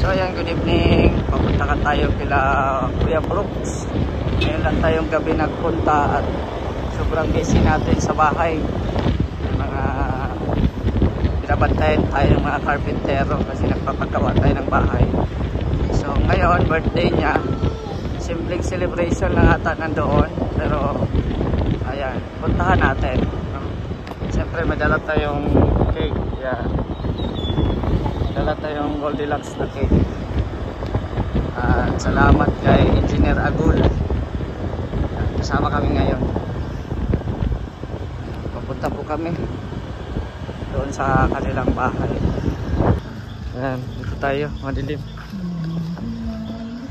So ayan, good evening. Papunta ka tayo kila Kuya Brooks. Ngayon lang tayong gabi nagpunta at sobrang busy natin sa bahay. Mga binabantayan tayo ng mga karpintero kasi nagpapagawa tayo ng bahay. So ngayon, birthday niya. Simpleng celebration lang ata nandoon. Pero ayan, puntahan natin. Siyempre may dala tayong cake. Yan. Dala tayong Goldilocks na cake. Salamat kay Engineer Agul. Kasama kami ngayon. Papunta po kami doon sa kanilang bahay. Ayan, dito tayo, madilim.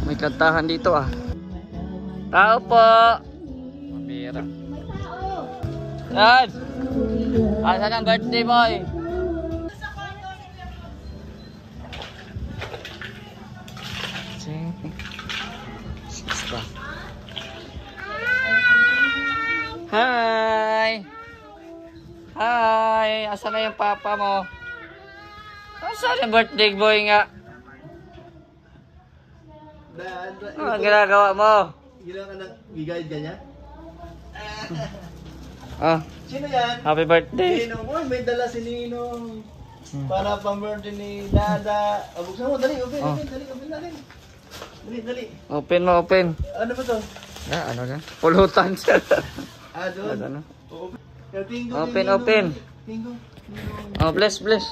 May kantahan dito ah. Tao po! Mabira. Yan! Asan ang birthday boy? Hi! Hi! Asan na yung papa mo? Asan yung birthday boy nga? Ano ginagawa mo? Gila ka na gigayad ka niya? Sino yan? Happy birthday! Ninong. Oh, may dala si Ninong. Para pang birthday ni Dada. Buksan mo, dali, open natin. Dali. Open mo, open. Ano ba to? Ano yan? Pulutan siya. Doon. Ano? Open. Tingo. Oh, bless. God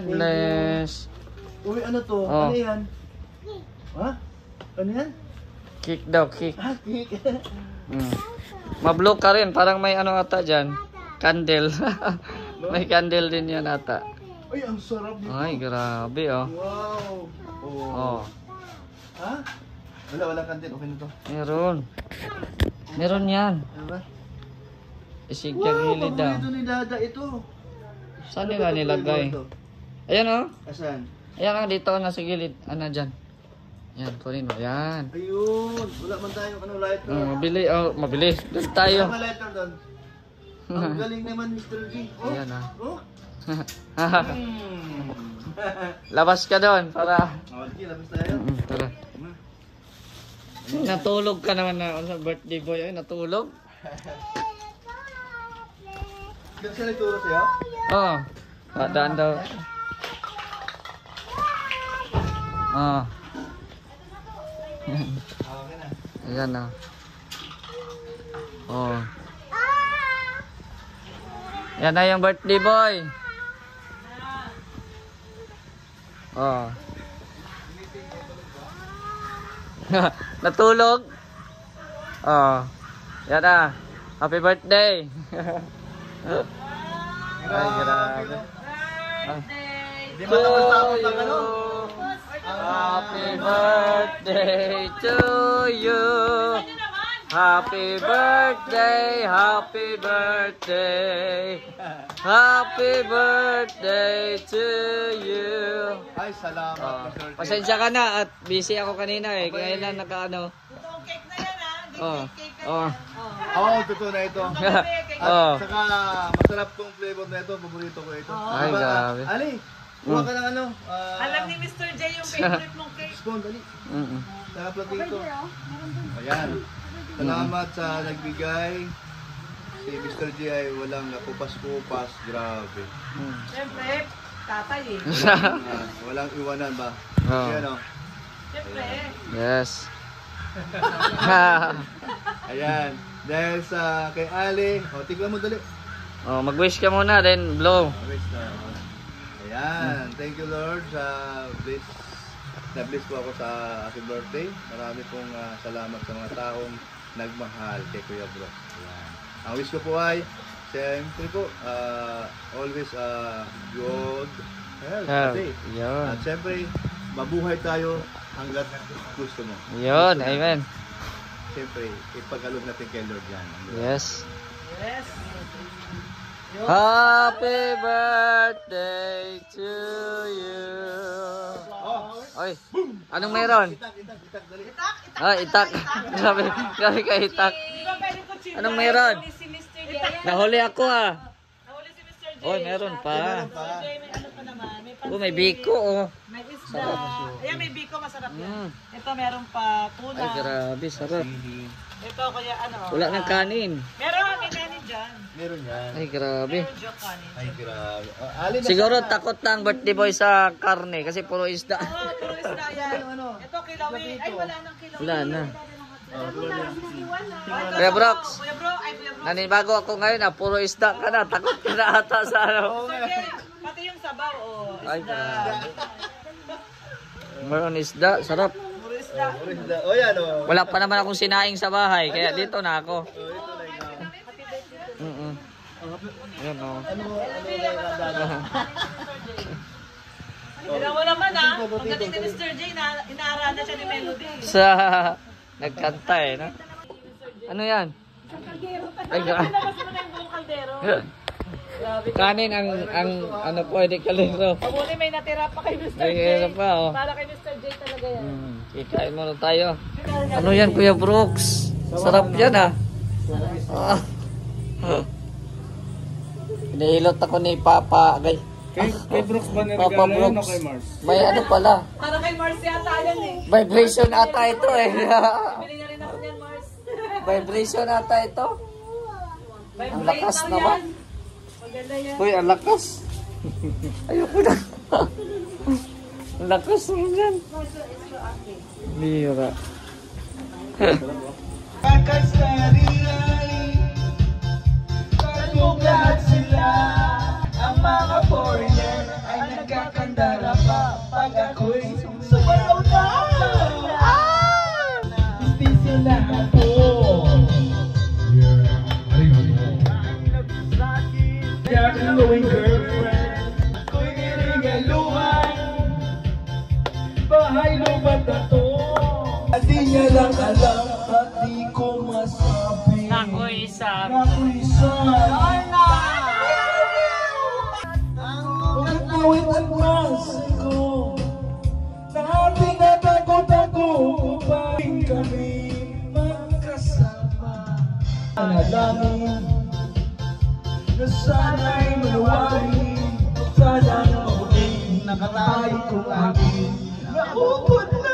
bless. Uy, ano to? Oh. Ano yan? Ha? Ano yan? Cake daw, cake. Cake. Ma-blow ka rin, parang may ano ata dyan. Candle. May candle din yan ata. Ay, ang sarap nito. Ay, grabe oh. Wow. Oh. Ha? Wala kantin. Okay na to. Meron yan. Ano ba? Isigya gilid daw. Paborito ni Dada ito. Saan nila nilagay? Ayan oh. Asan? Ayan dito nasa gilid. Ano dyan? Yan, kunin mo. Yan. Ayun. Wala man tayong lighter. Mabili. Doon tayo. Wala lighter doon. Ang galing naman, Mr. G. Oh. Ayan ah. Oh. Labas ka doon para. Okay, labas tayo. Tara. Natulog ka naman na sa birthday boy. Ay, natulog. Kasi nagturo sa'yo? Oo. Daan daw. Okay na. Ayan na. Yan na yung birthday boy. Natulog. Yan na. Happy birthday. Ay, grabe. Di ba tapos ng ano? Happy birthday to you. Happy birthday, happy birthday. Happy birthday to you. Ay, salamat. Pasensya ka na at busy ako kanina eh. Kaya na nakaano. Cake na yan ha. Oo, totoo na ito. At saka masarap tong flavor na ito. Paborito ko ito. Ay, grabe. Ali, kuha ka ng ano. Alam ni Mr. J yung favorite mong cake. Spoon, dali. Saka platito. Ayan. Salamat sa nagbigay. Si Mr. J ay walang kupas-kupas. Grabe. Siyempre, tatay eh. Walang iwanan ba? Ayan o. Siyempre. Yes. Ayan. Dahil sa kay Ali. Tignan mo dali. Mag-wish ka muna, then blow. Ayan. Thank you Lord sa bliss. Na-bless po ako sa aking birthday. Marami pong salamat sa mga taong nagmahal kay Kuya Bro. Ayan. Ang wish ko po ay siyempre po always good health. Yun. At siyempre mabuhay tayo hanggat gusto mo. Yun, amen. Siyempre ipagkaloob natin kay Lord yan. Yes. Yes. Happy birthday to you. Oy, anong meron? Itak, dali. Itak. Grabe ka itak. Di ba pwede ko chino? Anong meron? Nahuli si Mr. J. Nahuli ako ah. Nahuli si Mr. J. Oh, meron pa. Mr. J, may ano pa naman. May May biko oh. May isa sarap. Ayan, may biko, masarap Mm. yan. Ito, meron pa tuna. Ay, grabe, sarap. Ito, kaya ano. Wala nang kanin. Meron, may kanin dyan. Meron yan. Ay, grabe. Meron dyan kanin. Ay, grabe. Alin na Siguro sana. takot na ang birthday boy sa karne kasi puro isda. Oo, puro isda yan. Ito, kilawin. Ay, wala nang kilawin. Wala na. Ito, Kuya Brox. Kuya Bro, ay Kuya Bro. Nanibago ako ngayon na puro isda ka na. Takot ka na ata sa ano. Sige, pati yung sabaw, oh. Ay, Isda. grabe. Meron isda, sarap. Puro isda. O yan o. Wala pa naman akong sinaing sa bahay, kaya dito na ako. Ayan o. Tignan mo naman ah. Pagdating ni Mr. J, inaarada siya ni Melody. Sa nagkanta eh, no? Ano yan? Ay, Labas mo na yung buong kaldero. kanin ang ano pwede kalero. Pabuti may natira pa kay Mr. Ay, J. ano pa oh. Para kay Mr. J talaga yan. Kikain muna tayo. Ano yan, Kuya Brooks? Sarap yan ah. Inihilot ako ni Papa. Kay Brooks ba Papa nirigalo yan o Brooks. kay Mars? May ano pala. Para kay Mars yata yan eh. Vibration ata ito eh. Bili na rin ako niyan, Mars. Vibration ata ito. Ang lakas Vibrate naman. yan. Maganda yan. Uy, ang lakas. Ayoko na. Ang lakas naman yan. Bira. Lahat sila, ang mga foreigner ay nagkakandara pa pag ako'y sumalaw na. Hindi sila ako. Kaya kang gawing girlfriend, ako'y nirigaluhan. Bahay lubat na to. At di niya lang alam at di ko masabi. Ako'y isa. Ako'y isa. Ang gawin ang masiko na pinatago-tago ko pa rin kami magkasama. Nalangin na sana'y maluwain, sana'y mabuting nakatayo kong akin. Naubod na!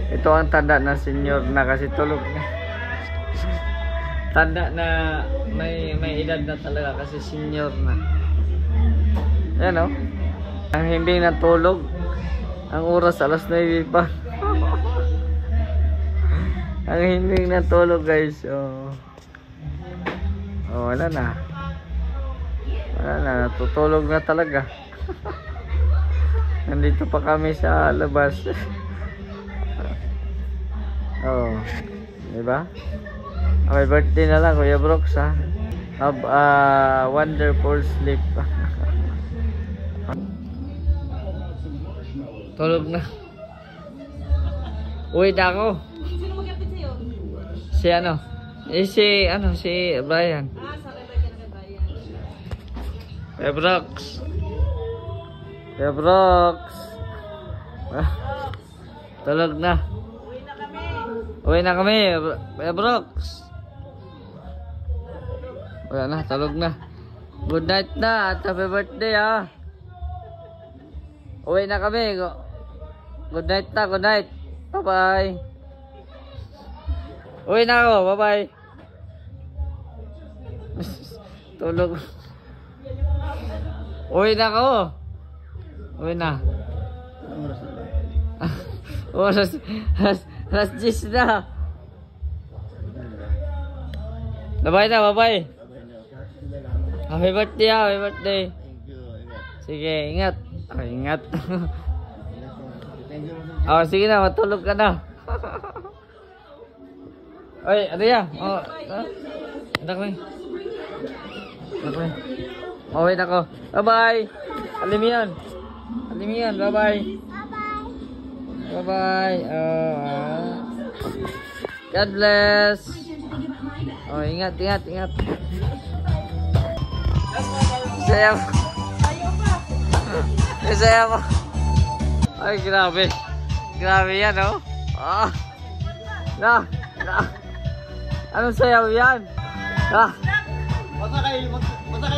Ito ang tanda na senior na kasi tulog na. Tanda na may edad na talaga kasi senior na. Yan o. Ang hindi natulog. Ang oras alas 9 pa. Ang hindi natulog guys. Oh, wala na. Wala na. Natutulog na talaga. Nandito pa kami sa labas. Oh, diba? Okay, birthday na lang Kuya Brooks ha. Have a wonderful sleep. Tulog na. Uwi na ako. Sino mag-apit sa'yo? Si ano? Si Brian. Sabay ba ka na kay Brian? Kuya Brooks. Kuya Brooks. Tulog na. Uwi na kami, Kuya Brooks. Wala na, tulog na. Good night na at happy birthday ha. Uwi na kami. Good night na, good night. Bye bye. Uwi na ako, bye bye. Tulog. Uwi na ako. Uwi na. Oras 10 na. Bye-bye na, bye-bye. Happy birthday, happy birthday. Sige, ingat. Ingat. Sige na, matulog ka na. Oy, ano yan? Anak mo. Uwi na ko. Bye-bye. Alim yan, bye-bye. Bye-bye. God bless. Ingat. Saya mo. Saya mo. Ay, grabe. Grabe yan, oh. Na. Anong sayaw yan? Ah, Basta kayo